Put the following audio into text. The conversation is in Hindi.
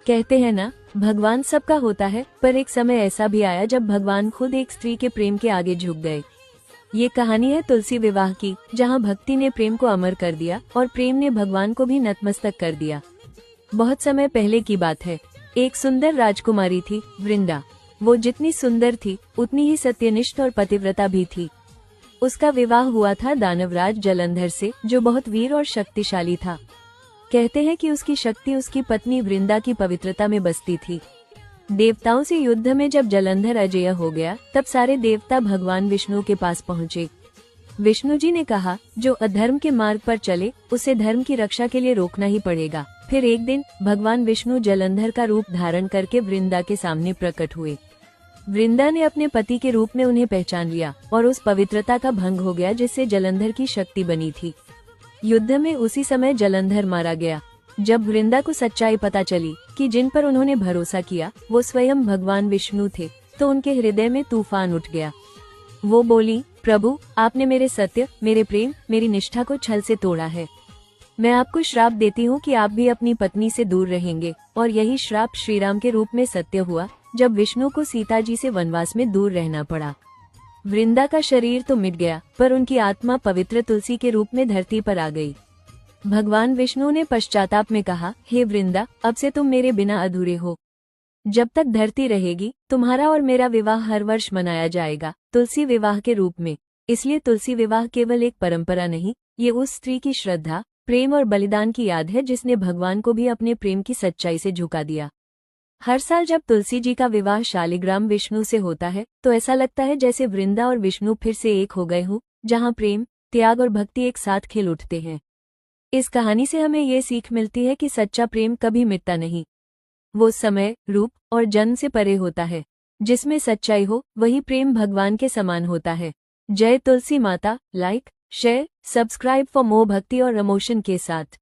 कहते हैं ना, भगवान सबका होता है, पर एक समय ऐसा भी आया जब भगवान खुद एक स्त्री के प्रेम के आगे झुक गए। ये कहानी है तुलसी विवाह की, जहाँ भक्ति ने प्रेम को अमर कर दिया और प्रेम ने भगवान को भी नतमस्तक कर दिया। बहुत समय पहले की बात है। एक सुंदर राजकुमारी थी, वृंदा। वो जितनी सुंदर थी उतनी ही सत्यनिष्ठ और पतिव्रता भी थी। उसका विवाह हुआ था दानवराज जलंधर से, जो बहुत वीर और शक्तिशाली था। कहते हैं कि उसकी शक्ति उसकी पत्नी वृंदा की पवित्रता में बसती थी। देवताओं से युद्ध में जब जलंधर अजेय हो गया, तब सारे देवता भगवान विष्णु के पास पहुँचे। विष्णु जी ने कहा, जो अधर्म के मार्ग पर चले उसे धर्म की रक्षा के लिए रोकना ही पड़ेगा। फिर एक दिन भगवान विष्णु जलंधर का रूप धारण करके वृंदा के सामने प्रकट हुए। वृंदा ने अपने पति के रूप में उन्हें पहचान लिया और उस पवित्रता का भंग हो गया जिससे जलंधर की शक्ति बनी थी। युद्ध में उसी समय जलंधर मारा गया। जब वृंदा को सच्चाई पता चली कि जिन पर उन्होंने भरोसा किया वो स्वयं भगवान विष्णु थे, तो उनके हृदय में तूफान उठ गया। वो बोली, प्रभु, आपने मेरे सत्य, मेरे प्रेम, मेरी निष्ठा को छल से तोड़ा है। मैं आपको श्राप देती हूँ कि आप भी अपनी पत्नी से दूर रहेंगे। और यही श्राप श्रीराम के रूप में सत्य हुआ, जब विष्णु को सीता जी से वनवास में दूर रहना पड़ा। वृंदा का शरीर तो मिट गया, पर उनकी आत्मा पवित्र तुलसी के रूप में धरती पर आ गई। भगवान विष्णु ने पश्चाताप में कहा, हे वृंदा, अब से तुम मेरे बिना अधूरे हो। जब तक धरती रहेगी तुम्हारा और मेरा विवाह हर वर्ष मनाया जाएगा, तुलसी विवाह के रूप में। इसलिए तुलसी विवाह केवल एक परंपरा नहीं, ये उस स्त्री की श्रद्धा, प्रेम और बलिदान की याद है जिसने भगवान को भी अपने प्रेम की सच्चाई से झुका दिया। हर साल जब तुलसी जी का विवाह शालिग्राम विष्णु से होता है, तो ऐसा लगता है जैसे वृंदा और विष्णु फिर से एक हो गए हों, जहाँ प्रेम, त्याग और भक्ति एक साथ खिल उठते हैं। इस कहानी से हमें ये सीख मिलती है कि सच्चा प्रेम कभी मिटता नहीं। वो समय, रूप और जन्म से परे होता है। जिसमें सच्चाई हो वही प्रेम भगवान के समान होता है। जय तुलसी माता। Like, share, subscribe for more भक्ति और इमोशन के साथ।